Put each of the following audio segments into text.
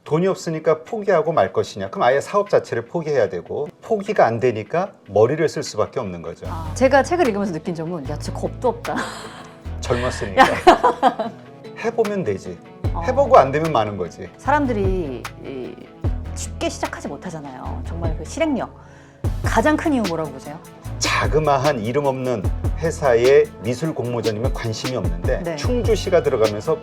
돈이 없으니까 포기하고 말 것이냐? 그럼 아예 사업 자체를 포기해야 되고 포기가 안 되니까 머리를 쓸 수밖에 없는 거죠. 제가 책을 읽으면서 느낀 점은 야, 진짜 겁도 없다. 젊었으니까. 해보면 되지. 해보고 안 되면 마는 거지. 사람들이 쉽게 시작하지 못하잖아요. 정말 그 실행력. 가장 큰 이유 뭐라고 보세요? 자그마한 이름 없는 회사의 미술 공모전이면 관심이 없는데 네. 충주시가 들어가면서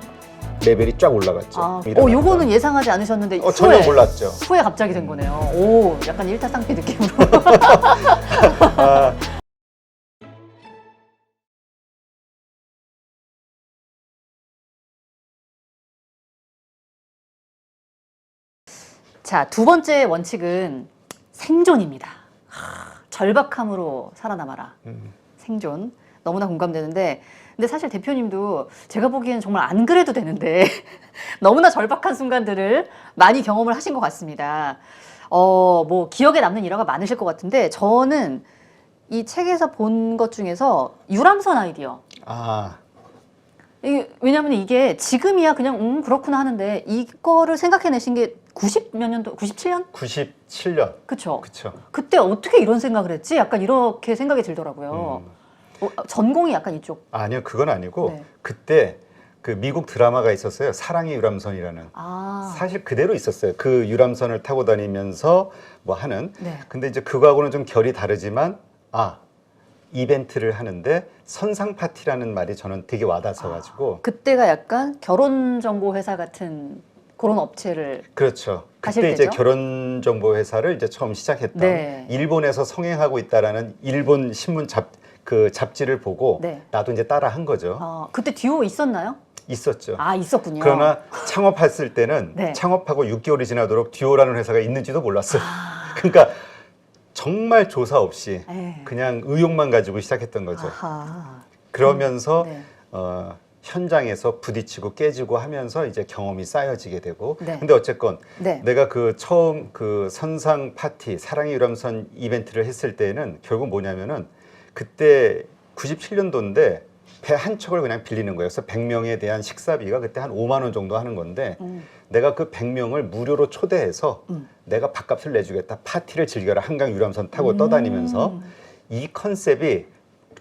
레벨이 쫙 올라갔죠. 요거는 예상하지 않으셨는데 전혀 몰랐죠. 후에 갑자기 된 거네요. 오, 약간 일타쌍피 느낌으로. 자, 두 번째 원칙은 생존입니다. 절박함으로 살아남아라. 생존. 너무나 공감되는데, 근데 사실 대표님도 제가 보기에는 정말 안 그래도 되는데 너무나 절박한 순간들을 많이 경험을 하신 것 같습니다. 뭐 기억에 남는 일화가 많으실 것 같은데 저는 이 책에서 본 것 중에서 유람선 아이디어. 왜냐하면 이게 지금이야 그냥 그렇구나 하는데 이거를 생각해내신 게 90 몇 년도? 97년? 97년. 그쵸. 그쵸. 그때 어떻게 이런 생각을 했지? 약간 이렇게 생각이 들더라고요. 전공이 약간 이쪽. 아니요, 그건 아니고 네. 그때 그 미국 드라마가 있었어요. 사랑의 유람선이라는. 사실 그대로 있었어요. 그 유람선을 타고 다니면서 뭐 하는. 네. 근데 이제 그거하고는 좀 결이 다르지만 이벤트를 하는데 선상 파티라는 말이 저는 되게 와닿아서 가지고. 그때가 약간 결혼정보회사 같은 그런 업체를. 그렇죠. 하실 그때 이제 때죠? 결혼정보 회사를 이제 처음 시작했던 네. 일본에서 성행하고 있다라는 일본 신문 잡지를 보고 네. 나도 이제 따라 한 거죠. 그때 듀오 있었나요? 있었죠. 있었군요. 그러나 창업했을 때는 네. 창업하고 6개월이 지나도록 듀오라는 회사가 있는지도 몰랐어요. 그러니까 정말 조사 없이 네. 그냥 의욕만 가지고 시작했던 거죠. 아하. 그러면서 네. 현장에서 부딪히고 깨지고 하면서 이제 경험이 쌓여지게 되고. 네. 근데 어쨌건 네. 내가 그 처음 그 선상 파티 사랑의 유람선 이벤트를 했을 때는 결국 뭐냐면은 그때 97년도인데 배 한 척을 그냥 빌리는 거예요. 그래서 100명에 대한 식사비가 그때 한 5만 원 정도 하는 건데 내가 그 100명을 무료로 초대해서 내가 밥값을 내주겠다. 파티를 즐겨라. 한강 유람선 타고 떠다니면서 이 컨셉이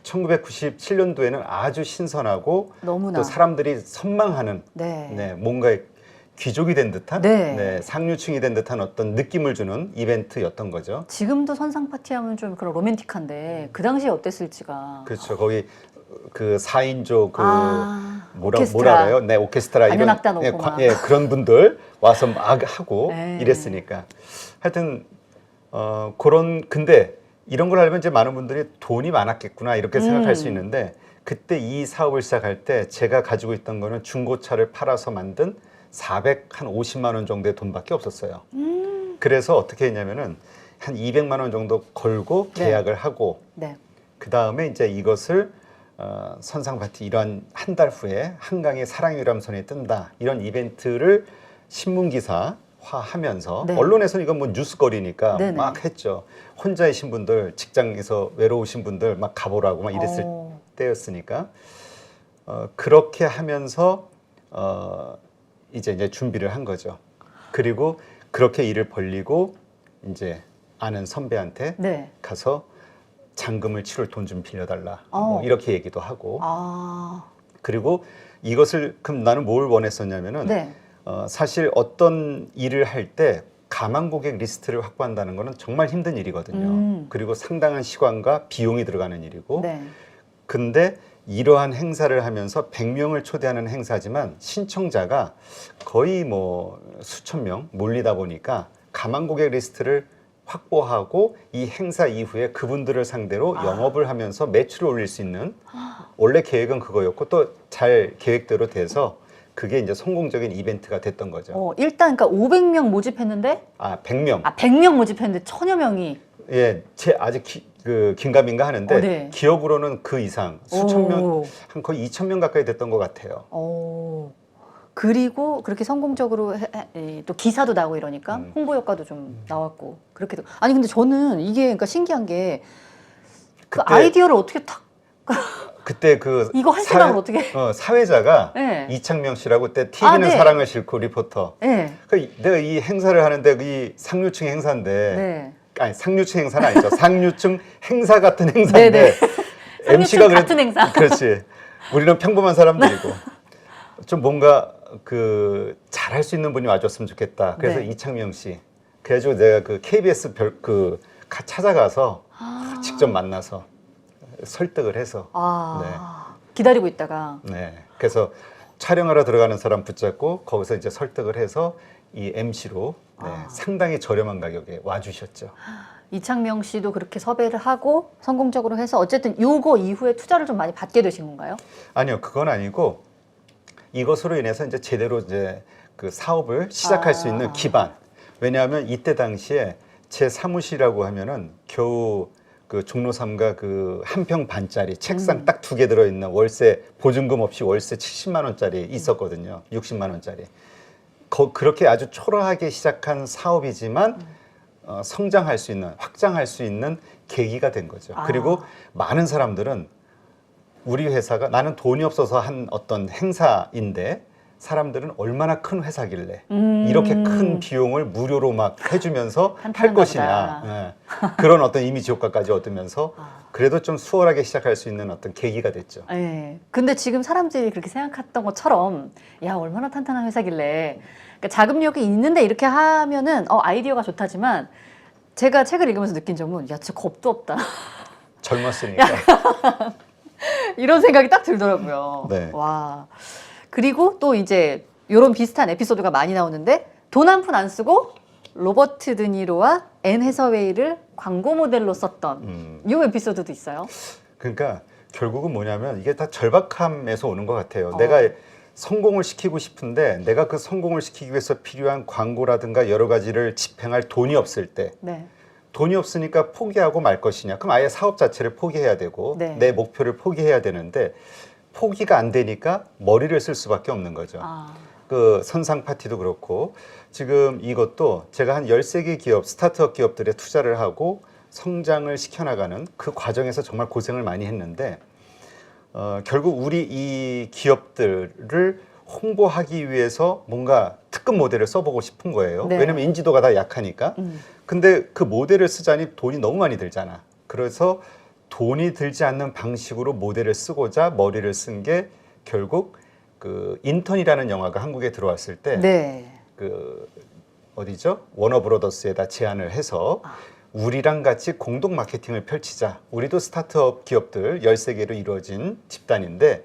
1997년도에는 아주 신선하고 너무나. 또 사람들이 선망하는 네. 뭔가 귀족이 된 듯한 네. 상류층이 된 듯한 어떤 느낌을 주는 이벤트였던 거죠. 지금도 선상 파티하면 좀 그런 로맨틱한데 그 당시에 어땠을지가. 그렇죠. 거기 그 4인조 그 뭐라 오케스트라. 그래요? 네, 오케스트라 이런 안현악단 오고 막. 그런 분들 와서 막 하고 네. 이랬으니까. 하여튼 그런 근데 이런 걸 알면 이제 많은 분들이 돈이 많았겠구나 이렇게 생각할 수 있는데 그때 이 사업을 시작할 때 제가 가지고 있던 거는 중고차를 팔아서 만든 450만 원 정도의 돈밖에 없었어요. 그래서 어떻게 했냐면은 한 200만 원 정도 걸고 계약을 하고 네. 그 다음에 이제 이것을 선상 파티 이런 한 달 후에 한강에 사랑의 유람선이 뜬다 이런 이벤트를 신문 기사화하면서 네. 언론에서는 이건 뭐 뉴스거리니까 네네. 막 했죠. 혼자이신 분들 직장에서 외로우신 분들 막 가보라고 막 이랬을 때였으니까 그렇게 하면서 이제 준비를 한 거죠. 그리고 그렇게 일을 벌리고 이제 아는 선배한테 네. 가서 잔금을 치를 돈 좀 빌려달라. 뭐 이렇게 얘기도 하고. 그리고 이것을 그럼 나는 뭘 원했었냐면은 네. 사실 어떤 일을 할 때 가망 고객 리스트를 확보한다는 거는 정말 힘든 일이거든요. 그리고 상당한 시간과 비용이 들어가는 일이고. 네. 근데 이러한 행사를 하면서 100명을 초대하는 행사지만 신청자가 거의 뭐 수천 명 몰리다 보니까 가망 고객 리스트를 확보하고 이 행사 이후에 그분들을 상대로 영업을 하면서 매출을 올릴 수 있는 원래 계획은 그거였고 또 잘 계획대로 돼서 그게 이제 성공적인 이벤트가 됐던 거죠. 일단 그러니까 500명 모집했는데 100명. 100명 모집했는데 1000여 명이. 예, 제 아직 긴가민가 하는데 네. 기억으로는 그 이상 수천 명, 한 거의 2,000명 가까이 됐던 것 같아요. 그리고 그렇게 성공적으로 또 기사도 나고 이러니까 홍보 효과도 좀 나왔고 그렇게도. 아니 근데 저는 이게 그러니까 신기한 게 그 그때 아이디어를 어떻게 탁 그때 그 이거 한 생각을 어떻게? 사회자가 네. 이창명 씨라고 그때 TV는 네. 사랑을 싣고 리포터. 네. 내가 이 행사를 하는데 이 상류층 행사인데 네. 아니 상류층 행사는 아니죠. 상류층 행사 같은 행사인데 네네. 상류층 MC가 같은 행사. 그렇지. 우리는 평범한 사람들이고 좀 뭔가 그 잘할 수 있는 분이 와줬으면 좋겠다. 그래서 네. 이창명 씨. 그래가지고 내가 그 KBS 찾아가서 직접 만나서 설득을 해서 기다리고 있다가 네. 그래서 촬영하러 들어가는 사람 붙잡고 거기서 이제 설득을 해서 이 MC로 상당히 저렴한 가격에 와주셨죠. 이창명 씨도 그렇게 섭외를 하고 성공적으로 해서 어쨌든 요거 이후에 투자를 좀 많이 받게 되신 건가요? 아니요, 그건 아니고 이것으로 인해서 이제 제대로 이제 그 사업을 시작할 수 있는 기반. 왜냐하면 이때 당시에 제 사무실이라고 하면은 겨우 그 종로 3가 그 한 평 반짜리 책상 딱 2개 들어있는 월세 보증금 없이 월세 70만 원짜리 있었거든요. 60만 원짜리. 그렇게 아주 초라하게 시작한 사업이지만 성장할 수 있는, 확장할 수 있는 계기가 된 거죠. 그리고 많은 사람들은 우리 회사가 나는 돈이 없어서 한 어떤 행사인데 사람들은 얼마나 큰 회사길래 이렇게 큰 비용을 무료로 막 해주면서 할 것이냐. 네. 그런 어떤 이미지 효과까지 얻으면서 그래도 좀 수월하게 시작할 수 있는 어떤 계기가 됐죠. 네. 근데 지금 사람들이 그렇게 생각했던 것처럼 야 얼마나 탄탄한 회사길래 그러니까 자금력이 있는데 이렇게 하면은 아이디어가 좋다지만 제가 책을 읽으면서 느낀 점은 야 진짜 겁도 없다. 젊었으니까. 이런 생각이 딱 들더라고요. 네. 와. 그리고 또 이제 이런 비슷한 에피소드가 많이 나오는데 돈 한 푼 안 쓰고 로버트 드니로와 앤 해서웨이를 광고 모델로 썼던 이 에피소드도 있어요. 그러니까 결국은 뭐냐면 이게 다 절박함에서 오는 것 같아요. 내가 성공을 시키고 싶은데 내가 그 성공을 시키기 위해서 필요한 광고라든가 여러 가지를 집행할 돈이 없을 때 네. 돈이 없으니까 포기하고 말 것이냐. 그럼 아예 사업 자체를 포기해야 되고 네. 내 목표를 포기해야 되는데 포기가 안 되니까 머리를 쓸 수밖에 없는 거죠. 그 선상 파티도 그렇고 지금 이것도 제가 한 13개 기업, 스타트업 기업들에 투자를 하고 성장을 시켜나가는 그 과정에서 정말 고생을 많이 했는데 결국 우리 이 기업들을 홍보하기 위해서 뭔가 특급 모델을 써보고 싶은 거예요. 네. 왜냐면 인지도가 다 약하니까. 근데 그 모델을 쓰자니 돈이 너무 많이 들잖아. 그래서 돈이 들지 않는 방식으로 모델을 쓰고자 머리를 쓴 게 결국 그 인턴이라는 영화가 한국에 들어왔을 때 네. 그 어디죠? 워너브로더스에다 제안을 해서 우리랑 같이 공동 마케팅을 펼치자. 우리도 스타트업 기업들 13개로 이루어진 집단인데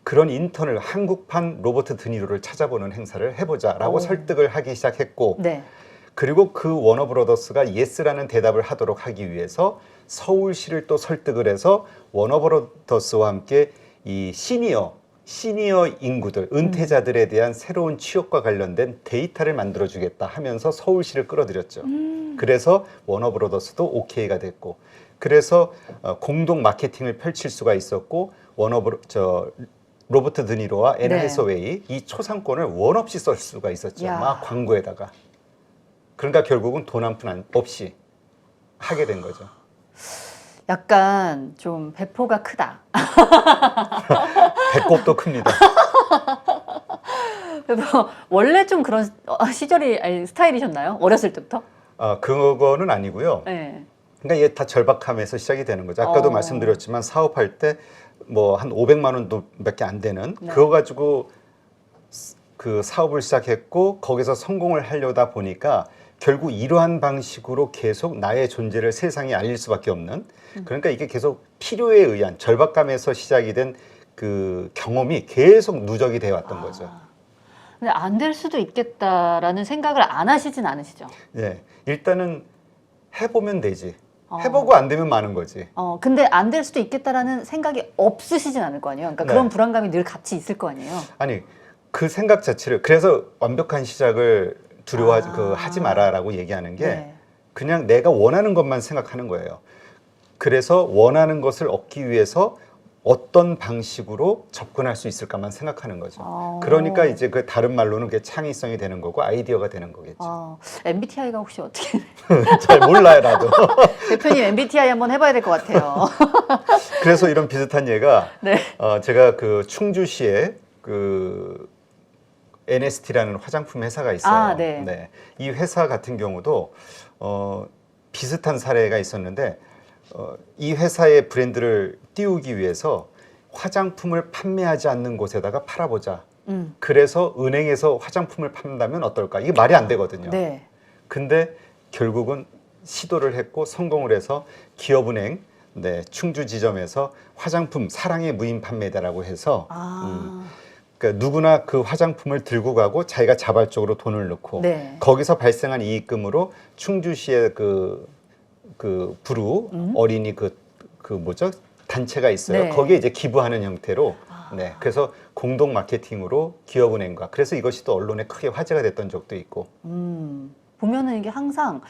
그런 인턴을 한국판 로버트 드니로를 찾아보는 행사를 해보자라고 설득을 하기 시작했고 네. 그리고 그 워너브로더스가 예스라는 대답을 하도록 하기 위해서 서울시를 또 설득을 해서 워너브로더스와 함께 이 시니어 인구들, 은퇴자들에 대한 새로운 취업과 관련된 데이터를 만들어주겠다 하면서 서울시를 끌어들였죠. 그래서 워너브로더스도 오케이가 됐고 그래서 공동 마케팅을 펼칠 수가 있었고 로버트 드니로와 앤 해서웨이 이 초상권을 원 없이 쓸 수가 있었죠. 막 광고에다가. 그러니까 결국은 돈 한 푼 없이 하게 된 거죠. 약간 좀 배포가 크다. 배꼽도 큽니다. 원래 좀 그런 스타일이셨나요? 어렸을 때부터? 그거는 아니고요. 네. 그러니까 이게 다 절박함에서 시작이 되는 거죠. 아까도 말씀드렸지만 사업할 때 뭐 한 500만 원도 몇 개 안 되는 그거 가지고 그 사업을 시작했고 거기서 성공을 하려다 보니까 결국 이러한 방식으로 계속 나의 존재를 세상에 알릴 수밖에 없는 그러니까 이게 계속 필요에 의한 절박감에서 시작이 된 그 경험이 계속 누적이 되어 왔던 거죠. 근데 안 될 수도 있겠다라는 생각을 안 하시진 않으시죠? 네, 일단은 해보면 되지. 해보고 안 되면 많은 거지. 근데 안 될 수도 있겠다라는 생각이 없으시진 않을 거 아니에요? 그러니까 그런 불안감이 늘 같이 있을 거 아니에요? 아니, 그 생각 자체를 그래서 완벽한 시작을 하지 마라라고 얘기하는 게 그냥 내가 원하는 것만 생각하는 거예요. 그래서 원하는 것을 얻기 위해서 어떤 방식으로 접근할 수 있을까만 생각하는 거죠. 어. 그러니까 이제 그 다른 말로는 그게 창의성이 되는 거고 아이디어가 되는 거겠죠. MBTI가 혹시 어떻게 잘 몰라요, 나도. 대표님 MBTI 한번 해봐야 될 것 같아요. 그래서 이런 비슷한 예가 네. 제가 그 충주시에 그 NST라는 화장품 회사가 있어요. 아, 네. 이 회사 같은 경우도 비슷한 사례가 있었는데 이 회사의 브랜드를 띄우기 위해서 화장품을 판매하지 않는 곳에다가 팔아보자. 그래서 은행에서 화장품을 판다면 어떨까? 이게 말이 안 되거든요. 네. 근데 결국은 시도를 했고 성공을 해서 기업은행 충주 지점에서 화장품 사랑의 무인 판매다라고 해서 그러니까 누구나 그 화장품을 들고 가고 자기가 자발적으로 돈을 넣고 네. 거기서 발생한 이익금으로 충주시의 그 부루 어린이 그 뭐죠 단체가 있어요. 네. 거기에 이제 기부하는 형태로 그래서 공동 마케팅으로 기업은행과 그래서 이것이 또 언론에 크게 화제가 됐던 적도 있고. 보면은 이게 항상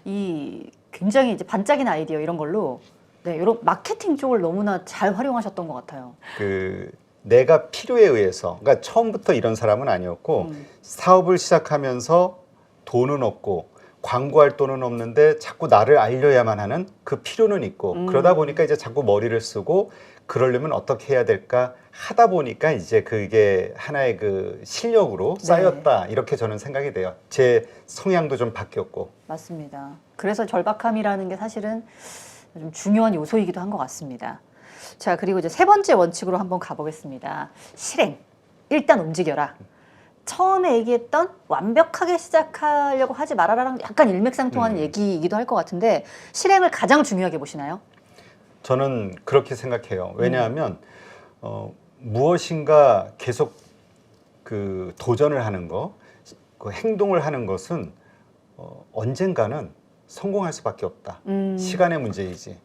이 굉장히 이제 반짝이는 아이디어 이런 걸로 이런 마케팅 쪽을 너무나 잘 활용하셨던 것 같아요. 그 내가 필요에 의해서 그러니까 처음부터 이런 사람은 아니었고 사업을 시작하면서 돈은 없고 광고할 돈은 없는데 자꾸 나를 알려야만 하는 그 필요는 있고 그러다 보니까 이제 자꾸 머리를 쓰고 그러려면 어떻게 해야 될까 하다 보니까 이제 그게 하나의 그 실력으로 쌓였다 이렇게 저는 생각이 돼요. 제 성향도 좀 바뀌었고. 맞습니다. 그래서 절박함이라는 게 사실은 좀 중요한 요소이기도 한 것 같습니다. 자, 그리고 이제 세 번째 원칙으로 한번 가보겠습니다. 실행. 일단 움직여라. 처음에 얘기했던 완벽하게 시작하려고 하지 말아라랑 약간 일맥상통하는 얘기이기도 할 것 같은데 실행을 가장 중요하게 보시나요? 저는 그렇게 생각해요. 왜냐하면 무엇인가 계속 그 도전을 하는 거, 그 행동을 하는 것은 언젠가는 성공할 수밖에 없다. 시간의 문제이지.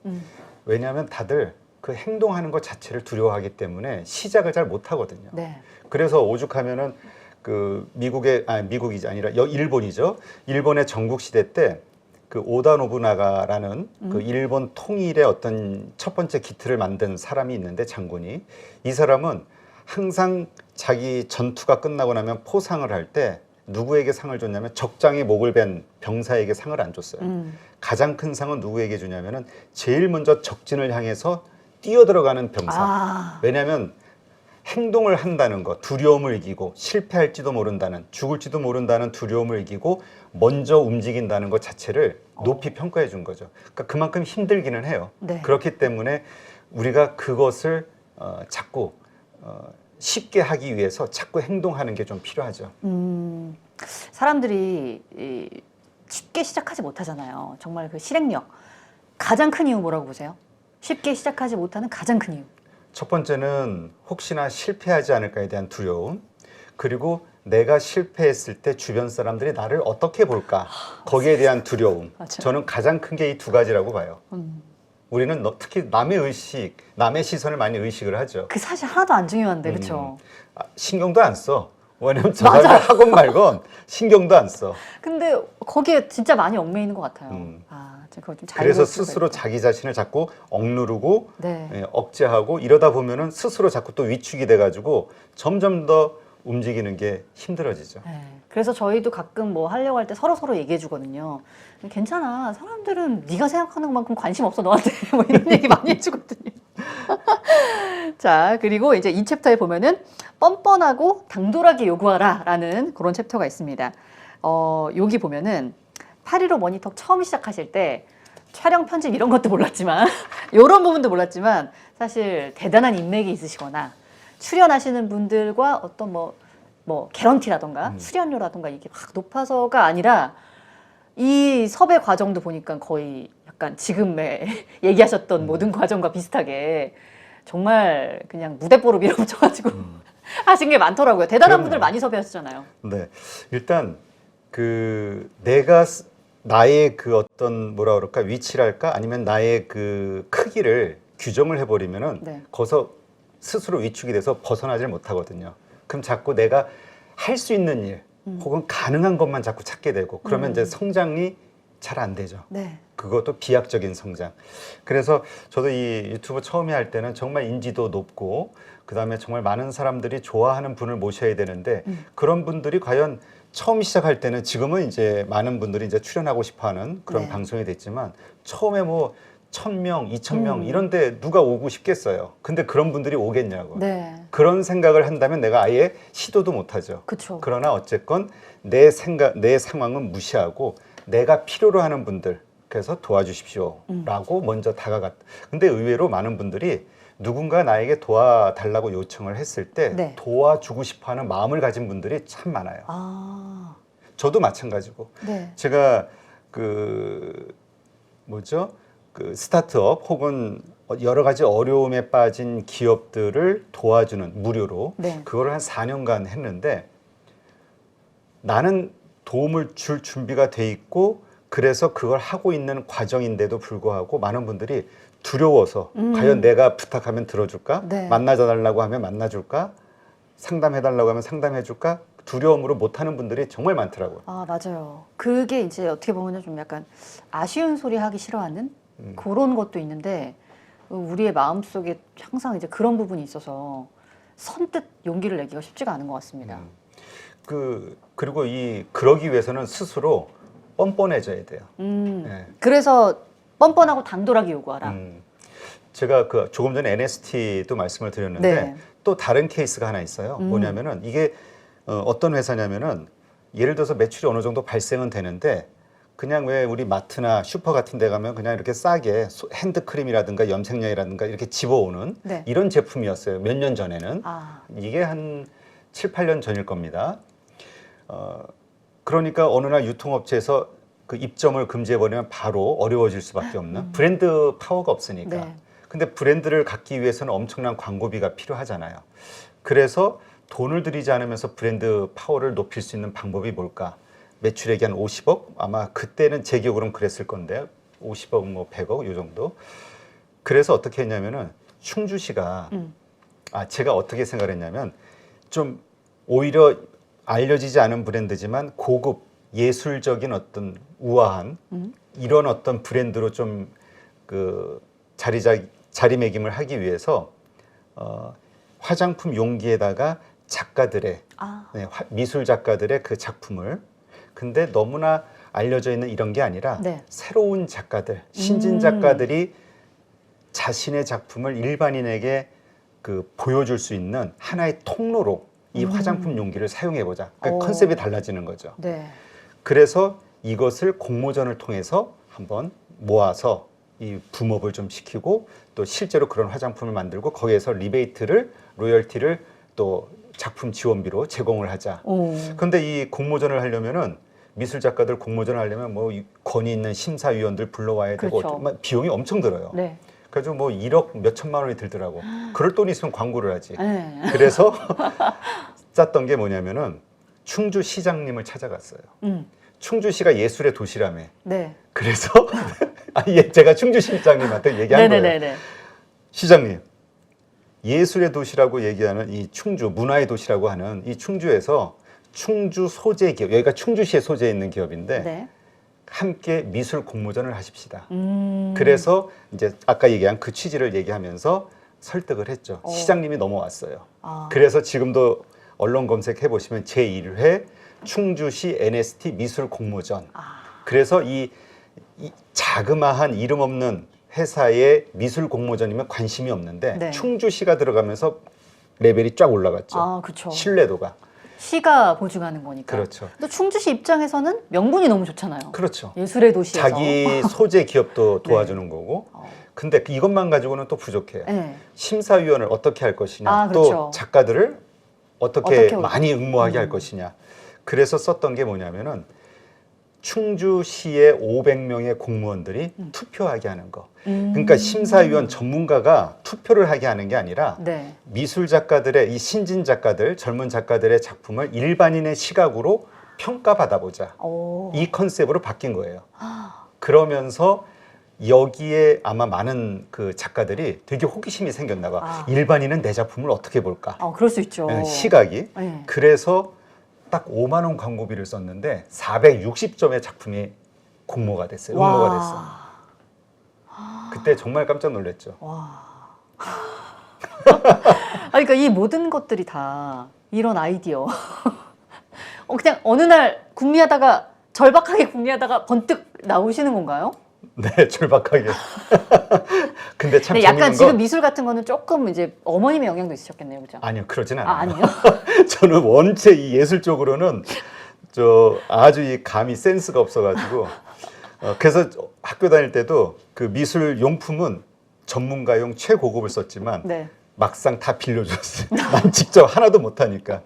왜냐하면 다들 그 행동하는 것 자체를 두려워하기 때문에 시작을 잘 못하거든요. 네. 그래서 오죽하면은 그 미국이 아니라 일본이죠. 일본의 전국 시대 때 그 오다 노부나가라는 그 일본 통일의 어떤 첫 번째 기틀을 만든 사람이 있는데 장군이 이 사람은 항상 자기 전투가 끝나고 나면 포상을 할 때 누구에게 상을 줬냐면 적장에 목을 벤 병사에게 상을 안 줬어요. 가장 큰 상은 누구에게 주냐면은 제일 먼저 적진을 향해서 뛰어들어가는 병사. 왜냐하면 행동을 한다는 것, 두려움을 이기고 실패할지도 모른다는, 죽을지도 모른다는 두려움을 이기고 먼저 움직인다는 것 자체를 높이 평가해 준 거죠. 그러니까 그만큼 힘들기는 해요. 네. 그렇기 때문에 우리가 그것을 자꾸 쉽게 하기 위해서 자꾸 행동하는 게 좀 필요하죠. 사람들이 쉽게 시작하지 못하잖아요. 정말 그 실행력. 가장 큰 이유 뭐라고 보세요? 쉽게 시작하지 못하는 가장 큰 이유. 첫 번째는 혹시나 실패하지 않을까에 대한 두려움, 그리고 내가 실패했을 때 주변 사람들이 나를 어떻게 볼까 거기에 대한 두려움. 맞아요. 저는 가장 큰 게 이 두 가지라고 봐요. 우리는 특히 남의 의식, 남의 시선을 많이 의식을 하죠. 그 사실 하나도 안 중요한데 그렇죠? 신경도 안 써. 왜냐면 저 사람이 학원 말건 신경도 안 써. 근데 거기에 진짜 많이 얽매 있는 것 같아요. 그거 좀 잘 그래서 볼 수가 스스로 있다. 자기 자신을 자꾸 억누르고 네. 억제하고 이러다 보면은 스스로 자꾸 또 위축이 돼가지고 점점 더 움직이는 게 힘들어지죠. 네. 그래서 저희도 가끔 뭐 하려고 할 때 서로 얘기해 주거든요. 괜찮아. 사람들은 네가 생각하는 것만큼 관심 없어 너한테. 뭐 이런 얘기 많이 해주거든요. 자, 그리고 이제 이 챕터에 보면은 뻔뻔하고 당돌하게 요구하라라는 그런 챕터가 있습니다. 여기 보면은 8.15 모니터 처음 시작하실 때 촬영 편집 이런 것도 몰랐지만 이런 부분도 몰랐지만 사실 대단한 인맥이 있으시거나 출연하시는 분들과 어떤 뭐 개런티라던가 출연료라던가 이게 막 높아서가 아니라 이 섭외 과정도 보니까 거의 약간 지금의 얘기하셨던 모든 과정과 비슷하게 정말 그냥 무대뽀로 밀어붙여가지고 하신 게 많더라고요. 대단한 분들 많이 섭외하시잖아요. 네, 일단 그 내가 나의 그 어떤 뭐라 그럴까 위치랄까 아니면 나의 그 크기를 규정을 해버리면은 네. 거기서 스스로 위축이 돼서 벗어나질 못하거든요. 그럼 자꾸 내가 할 수 있는 일 혹은 가능한 것만 자꾸 찾게 되고 그러면 이제 성장이 잘 안 되죠. 네. 그것도 비약적인 성장. 그래서 저도 이 유튜브 처음에 할 때는 정말 인지도 높고 그다음에 정말 많은 사람들이 좋아하는 분을 모셔야 되는데 그런 분들이 과연 처음 시작할 때는 지금은 이제 많은 분들이 이제 출연하고 싶어하는 그런 네. 방송이 됐지만 처음에 뭐 1,000명, 2,000명 이런데 누가 오고 싶겠어요. 근데 그런 분들이 오겠냐고. 네. 그런 생각을 한다면 내가 아예 시도도 못하죠. 그쵸. 그러나 어쨌건 내 생각, 내 상황은 무시하고 내가 필요로 하는 분들 그래서 도와주십시오라고 먼저 다가갔. 근데 의외로 많은 분들이 누군가 나에게 도와달라고 요청을 했을 때 네. 도와주고 싶어하는 마음을 가진 분들이 참 많아요. 아. 저도 마찬가지고 네. 제가 그 뭐죠? 그 스타트업 혹은 여러 가지 어려움에 빠진 기업들을 도와주는 무료로 네. 그거를 한 4년간 했는데 나는 도움을 줄 준비가 돼 있고 그래서 그걸 하고 있는 과정인데도 불구하고 많은 분들이 두려워서 과연 내가 부탁하면 들어줄까? 네. 만나달라고 하면 만나줄까? 상담해달라고 하면 상담해줄까? 두려움으로 못하는 분들이 정말 많더라고요. 아, 맞아요. 그게 이제 어떻게 보면 좀 약간 아쉬운 소리 하기 싫어하는 그런 것도 있는데 우리의 마음속에 항상 이제 그런 부분이 있어서 선뜻 용기를 내기가 쉽지가 않은 것 같습니다. 그리고 그러기 위해서는 스스로 뻔뻔해져야 돼요. 네. 그래서 뻔뻔하고 당돌하게 요구하라. 제가 그 조금 전에 NST도 말씀을 드렸는데 네. 또 다른 케이스가 하나 있어요. 뭐냐면은 이게 어떤 회사냐면은 예를 들어서 매출이 어느 정도 발생은 되는데 그냥 왜 우리 마트나 슈퍼 같은 데 가면 그냥 이렇게 싸게 핸드크림이라든가 염색약이라든가 이렇게 집어오는 네. 이런 제품이었어요. 몇 년 전에는. 아, 이게 한 7, 8년 전일 겁니다. 그러니까 어느 날 유통업체에서 그 입점을 금지해버리면 바로 어려워질 수밖에 없는 브랜드 파워가 없으니까. 네. 근데 브랜드를 갖기 위해서는 엄청난 광고비가 필요하잖아요. 그래서 돈을 들이지 않으면서 브랜드 파워를 높일 수 있는 방법이 뭘까? 매출액이 한 50억? 아마 그때는 제 기억으로는 그랬을 건데 50억, 뭐 100억 요 정도. 그래서 어떻게 했냐면은 충주시가 제가 어떻게 생각을 했냐면 좀 오히려 알려지지 않은 브랜드지만 고급 예술적인 어떤 우아한 이런 어떤 브랜드로 좀 그 자리매김을 하기 위해서 화장품 용기에다가 작가들의 미술 작가들의 그 작품을 근데 너무나 알려져 있는 이런 게 아니라 네. 새로운 작가들, 신진 작가들이 자신의 작품을 일반인에게 그 보여줄 수 있는 하나의 통로로 이 화장품 용기를 사용해보자. 그러니까 컨셉이 달라지는 거죠. 네. 그래서 이것을 공모전을 통해서 한번 모아서 이 붐업을 좀 시키고 또 실제로 그런 화장품을 만들고 거기에서 리베이트를 로열티를 또 작품 지원비로 제공을 하자. 그런데 이 공모전을 하려면은 미술 작가들 공모전을 하려면 뭐 권위 있는 심사위원들 불러와야 되고 그렇죠. 비용이 엄청 들어요. 네. 그래서 뭐 1억 몇 천만 원이 들더라고. 그럴 돈 있으면 광고를 하지. 네. 그래서 짰던 게 뭐냐면은 충주시장님을 찾아갔어요. 충주시가 예술의 도시라며. 네. 그래서 제가 충주시장님한테 얘기한 거예요. 네네네네. 시장님, 예술의 도시라고 얘기하는 이 충주, 문화의 도시라고 하는 이 충주에서 충주 소재 기업, 여기가 충주시에 소재에 있는 기업인데 네. 함께 미술 공모전을 하십시다. 그래서 이제 아까 얘기한 그 취지를 얘기하면서 설득을 했죠. 시장님이 넘어왔어요. 그래서 지금도 언론 검색해 보시면 제1회 충주시 NST 미술 공모전. 그래서 이 자그마한 이름 없는 회사의 미술 공모전이면 관심이 없는데 네. 충주시가 들어가면서 레벨이 쫙 올라갔죠. 아, 그렇죠. 신뢰도가. 시가 보증하는 거니까. 그렇죠. 또 충주시 입장에서는 명분이 너무 좋잖아요. 그렇죠. 예술의 도시에서. 자기 소재 기업도 도와주는 거고. 근데 이것만 가지고는 또 부족해요. 네. 심사위원을 어떻게 할 것이냐, 그렇죠. 또 작가들을 어떻게 어떻게 많이 응모하게 할 것이냐. 그래서 썼던 게 뭐냐면은 충주시의 500명의 공무원들이 투표하게 하는 거. 그러니까 심사위원 전문가가 투표를 하게 하는 게 아니라 네. 미술 작가들의 이 신진 작가들, 젊은 작가들의 작품을 일반인의 시각으로 평가받아보자. 이 컨셉으로 바뀐 거예요. 그러면서 여기에 아마 많은 그 작가들이 되게 호기심이 생겼나 봐. 일반인은 내 작품을 어떻게 볼까? 그럴 수 있죠. 시각이. 네. 그래서 딱 5만 원 광고비를 썼는데 460점의 작품이 공모가 됐어요. 와. 응모가 됐어요. 그때 정말 깜짝 놀랐죠. 와. 그러니까 이 모든 것들이 다 이런 아이디어. 그냥 어느 날 궁리하다가 절박하게 궁리하다가 번뜩 나오시는 건가요? 네, 절박하게. 근데 참 네, 약간 재밌는 지금 건 미술 같은 거는 조금 이제 어머님의 영향도 있으셨겠네요, 그죠? 아니요, 그러진 않아요. 아니요? 저는 원체 이 예술 쪽으로는 저 아주 이 감이 센스가 없어가지고 그래서 학교 다닐 때도 그 미술 용품은 전문가용 최고급을 썼지만 네. 막상 다 빌려줬어요. 난 직접 하나도 못하니까.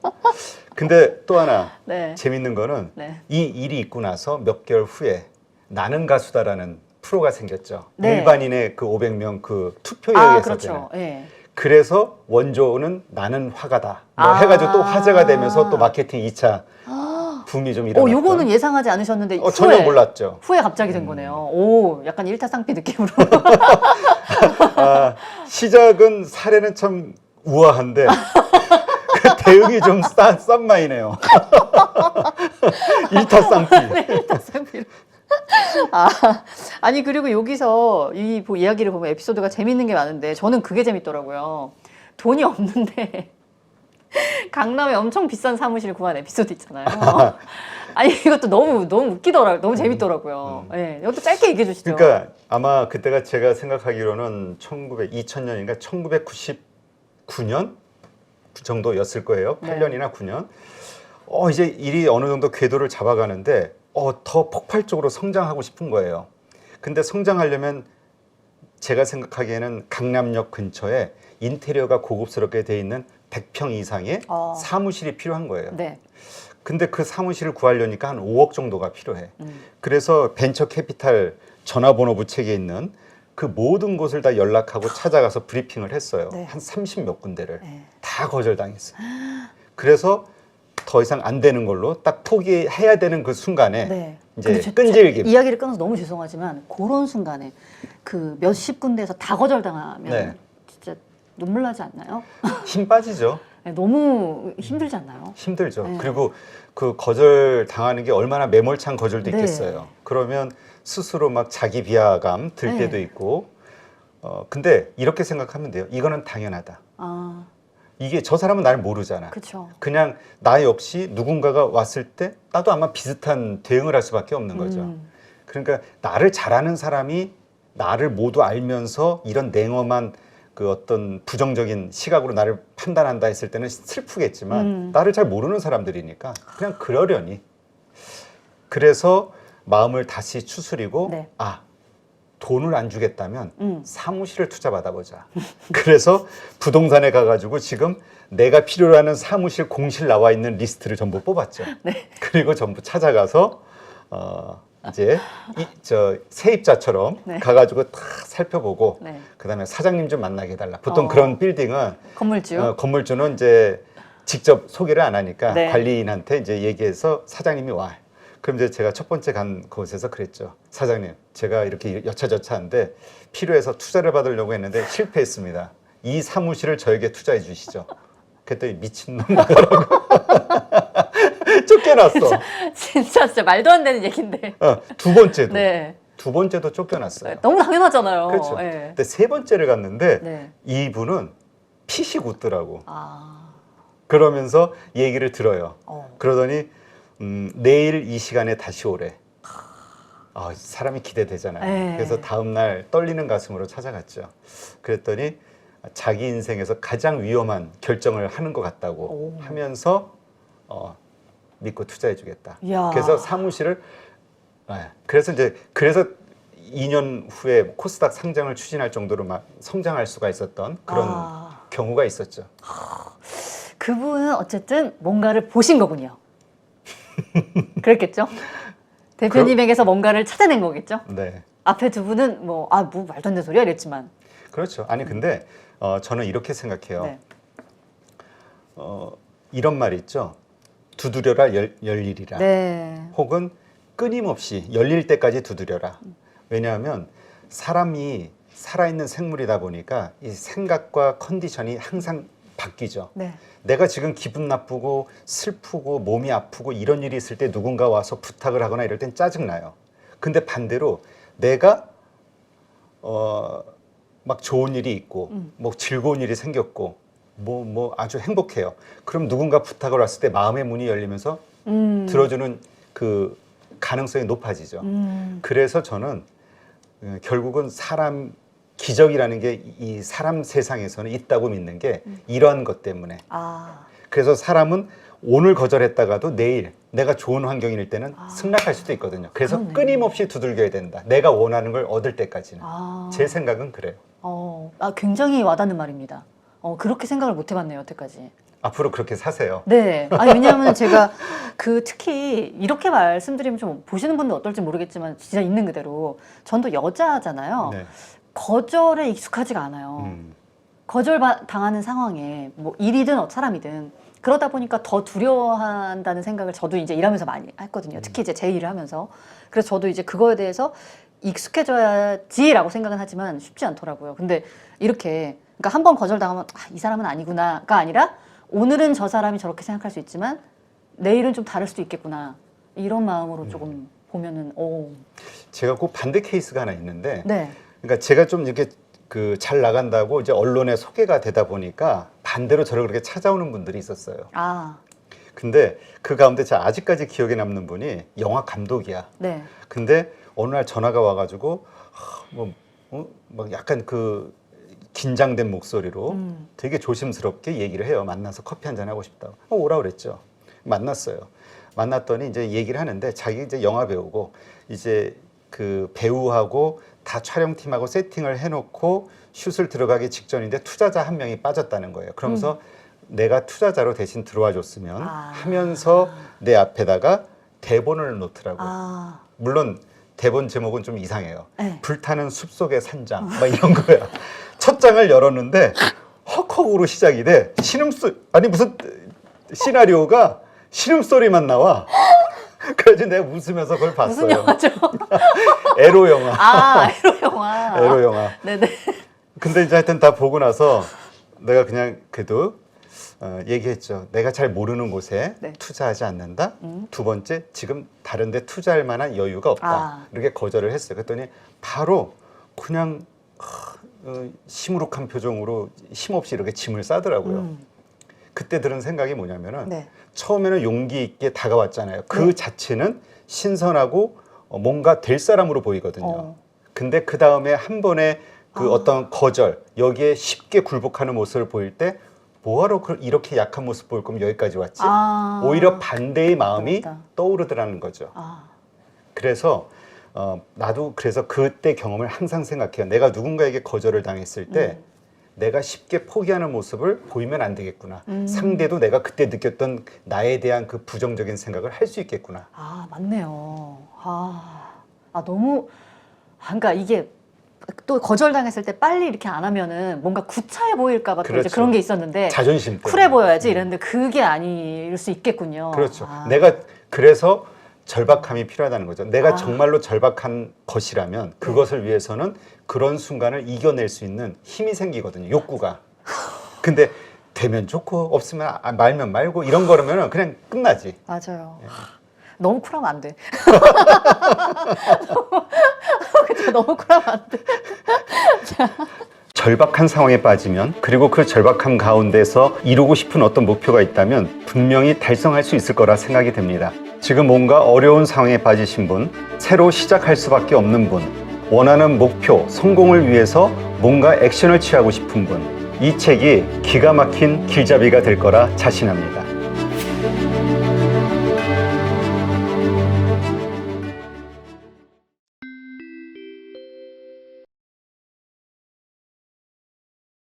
근데 또 하나 네. 재밌는 거는 네. 이 일이 있고 나서 몇 개월 후에 나는 가수다라는 프로가 생겼죠. 네. 일반인의 그 500명 그 투표에 의해서 그렇죠. 되는. 예. 그래서 원조는 나는 화가다. 뭐 아. 해가지고 또 화제가 되면서 또 마케팅 2차 붐이 좀 일어났던. 요거는 예상하지 않으셨는데 전혀 몰랐죠. 후에 갑자기 된 거네요. 오, 약간 일타쌍피 느낌으로. 시작은 사례는 참 우아한데 그 대응이 좀 싼 마이네요. 일타쌍피. 일타쌍피로. 아니 그리고 여기서 이 이야기를 보면 에피소드가 재밌는 게 많은데 저는 그게 재밌더라고요. 돈이 없는데 강남에 엄청 비싼 사무실 구한 에피소드 있잖아요. 아니 이것도 너무 웃기더라고요. 너무 재밌더라고요. 네, 이것도 짧게 얘기해 주시죠. 그러니까 아마 그때가 제가 생각하기로는 2000년인가 1999년 정도였을 거예요. 네. 8년이나 9년. 이제 일이 어느 정도 궤도를 잡아가는데 더 폭발적으로 성장하고 싶은 거예요. 근데 성장하려면 제가 생각하기에는 강남역 근처에 인테리어가 고급스럽게 돼 있는 100평 이상의 사무실이 필요한 거예요. 네. 근데 그 사무실을 구하려니까 한 5억 정도가 필요해. 그래서 벤처 캐피탈 전화번호 부책에 있는 그 모든 곳을 다 연락하고 찾아가서 브리핑을 했어요. 네. 한 30몇 군데를. 네. 다 거절당했어요. 그래서 더 이상 안 되는 걸로 딱 포기해야 되는 그 순간에 네. 이제 근데 끈질김. 이야기를 끊어서 너무 죄송하지만 그런 순간에 그 몇십 군데에서 다 거절당하면 네. 진짜 눈물 나지 않나요? 힘 빠지죠. 네, 너무 힘들지 않나요? 힘들죠. 네. 그리고 그 거절 당하는 게 얼마나 매몰찬 거절도 네. 있겠어요. 그러면 스스로 막 자기 비하감 들 네. 때도 있고. 근데 이렇게 생각하면 돼요. 이거는 당연하다. 아, 이게 저 사람은 날 모르잖아. 그렇죠. 그냥 나 역시 누군가가 왔을 때 나도 아마 비슷한 대응을 할 수밖에 없는 거죠. 그러니까 나를 잘 아는 사람이 나를 모두 알면서 이런 냉엄한 그 어떤 부정적인 시각으로 나를 판단한다 했을 때는 슬프겠지만 나를 잘 모르는 사람들이니까 그냥 그러려니. 그래서 마음을 다시 추스리고 네. 돈을 안 주겠다면 사무실을 투자 받아보자. 그래서 부동산에 가가지고 지금 내가 필요로 하는 사무실 공실 나와 있는 리스트를 전부 뽑았죠. 네. 그리고 전부 찾아가서 이제 세입자처럼 네. 가가지고 다 살펴보고 네. 그다음에 사장님 좀 만나게 해달라. 보통 그런 빌딩은 건물주. 건물주는 이제 직접 소개를 안 하니까 네. 관리인한테 이제 얘기해서 사장님이 와. 그럼 이제 제가 첫 번째 간 곳에서 그랬죠. 사장님, 제가 이렇게 여차저차한데 필요해서 투자를 받으려고 했는데 실패했습니다. 이 사무실을 저에게 투자해 주시죠. 그랬더니 미친놈 나가라고 쫓겨났어. 진짜 말도 안 되는 얘긴데. 두 번째도. 네. 두 번째도 쫓겨났어요. 너무 당연하잖아요. 그렇죠. 네. 근데 세 번째를 갔는데 네. 이분은 핏이 굳더라고. 아, 그러면서 얘기를 들어요. 어. 그러더니 내일 이 시간에 다시 오래. 사람이 기대되잖아요. 네. 그래서 다음 날 떨리는 가슴으로 찾아갔죠. 그랬더니 자기 인생에서 가장 위험한 결정을 하는 것 같다고 하면서 믿고 투자해주겠다. 이야. 그래서 사무실을 그래서 2년 후에 코스닥 상장을 추진할 정도로 막 성장할 수가 있었던 그런 경우가 있었죠. 그분은 어쨌든 뭔가를 보신 거군요. 그랬겠죠? 대표님에게서 뭔가를 찾아낸 거겠죠? 네. 앞에 두 분은 뭐 말도 안 되는 소리야 이랬지만. 그렇죠. 아니 근데 저는 이렇게 생각해요. 네. 이런 말이 있죠. 두드려라 열리리라. 네. 혹은 끊임없이 열릴 때까지 두드려라. 왜냐하면 사람이 살아있는 생물이다 보니까 이 생각과 컨디션이 항상 바뀌죠. 네. 내가 지금 기분 나쁘고 슬프고 몸이 아프고 이런 일이 있을 때 누군가 와서 부탁을 하거나 이럴 땐 짜증나요. 근데 반대로 내가 막 좋은 일이 있고 뭐 즐거운 일이 생겼고 뭐 아주 행복해요. 그럼 누군가 부탁을 왔을 때 마음의 문이 열리면서 들어주는 그 가능성이 높아지죠. 그래서 저는 결국은 사람 기적이라는 게 이 사람 세상에서는 있다고 믿는 게 이러한 것 때문에. 그래서 사람은 오늘 거절했다가도 내일 내가 좋은 환경일 때는 승낙할 수도 있거든요. 그래서 그러네. 끊임없이 두들겨야 된다. 내가 원하는 걸 얻을 때까지는. 제 생각은 그래요. 굉장히 와닿는 말입니다. 그렇게 생각을 못 해봤네요, 여태까지. 앞으로 그렇게 사세요. 네. 아니, 왜냐하면 제가 특히 이렇게 말씀드리면 좀 보시는 분들 어떨지 모르겠지만 진짜 있는 그대로 전도 여자잖아요. 네. 거절에 익숙하지가 않아요. 거절당하는 상황에 뭐 일이든 사람이든 그러다 보니까 더 두려워한다는 생각을 저도 이제 일하면서 많이 했거든요. 특히 이제 제 일을 하면서. 그래서 저도 이제 그거에 대해서 익숙해져야지라고 생각은 하지만 쉽지 않더라고요. 근데 이렇게 그러니까 한 번 거절당하면 이 사람은 아니구나가 아니라 오늘은 저 사람이 저렇게 생각할 수 있지만 내일은 좀 다를 수도 있겠구나. 이런 마음으로 조금 보면은 제가 꼭 반대 케이스가 하나 있는데 네. 그러니까 제가 좀 이렇게 잘 나간다고 이제 언론에 소개가 되다 보니까 반대로 저를 그렇게 찾아오는 분들이 있었어요. 근데 그 가운데 제가 아직까지 기억에 남는 분이 영화 감독이야. 네. 근데 어느 날 전화가 와가지고 막 약간 긴장된 목소리로 되게 조심스럽게 얘기를 해요. 만나서 커피 한잔 하고 싶다고. 오라 그랬죠. 만났어요. 만났더니 이제 얘기를 하는데 자기 이제 영화 배우고 이제 그 배우하고 다 촬영팀하고 세팅을 해놓고 슛을 들어가기 직전인데 투자자 한 명이 빠졌다는 거예요. 그러면서 내가 투자자로 대신 들어와 줬으면 하면서 내 앞에다가 대본을 놓더라고요. 물론 대본 제목은 좀 이상해요. 네. 불타는 숲속의 산장 막 이런 거야. 첫 장을 열었는데 헉헉으로 시작이 돼. 아니 무슨 시나리오가 신음소리만 나와. 그래서 내가 웃으면서 그걸 봤어요. 무슨 영화죠? 에로 영화. 에로 영화. 에로 영화. 네네. 근데 이제 하여튼 다 보고 나서 내가 그냥 그래도 얘기했죠. 내가 잘 모르는 곳에 네. 투자하지 않는다. 두 번째, 지금 다른 데 투자할 만한 여유가 없다. 이렇게 거절을 했어요. 그랬더니 바로 그냥 시무룩한 표정으로 힘없이 이렇게 짐을 싸더라고요. 그때 들은 생각이 뭐냐면은 네. 처음에는 용기 있게 다가왔잖아요. 그 자체는 신선하고 뭔가 될 사람으로 보이거든요. 근데 그 다음에 한 번에 어떤 거절, 여기에 쉽게 굴복하는 모습을 보일 때 뭐하러 이렇게 약한 모습 보일 거면 여기까지 왔지? 오히려 반대의 마음이 떠오르더라는 거죠. 그래서 나도 그래서 그때 경험을 항상 생각해요. 내가 누군가에게 거절을 당했을 때 내가 쉽게 포기하는 모습을 보이면 안 되겠구나. 상대도 내가 그때 느꼈던 나에 대한 그 부정적인 생각을 할 수 있겠구나. 맞네요. 너무 그러니까 이게 또 거절당했을 때 빨리 이렇게 안 하면은 뭔가 구차해 보일까 봐 또 이제 그런 게 있었는데 자존심 때문에. 쿨해 보여야지 이랬는데 그게 아닐 수 있겠군요. 그렇죠. 내가 그래서 절박함이 필요하다는 거죠. 내가 정말로 절박한 것이라면 그것을 위해서는 그런 순간을 이겨낼 수 있는 힘이 생기거든요. 욕구가. 근데 되면 좋고 없으면 말면 말고 이런 거라면 그냥 끝나지. 맞아요. 너무 쿨하면 안 돼. 너무 쿨하면 안 돼. 절박한 상황에 빠지면 그리고 그 절박함 가운데서 이루고 싶은 어떤 목표가 있다면 분명히 달성할 수 있을 거라 생각이 됩니다. 지금 뭔가 어려운 상황에 빠지신 분, 새로 시작할 수밖에 없는 분, 원하는 목표, 성공을 위해서 뭔가 액션을 취하고 싶은 분, 이 책이 기가 막힌 길잡이가 될 거라 자신합니다.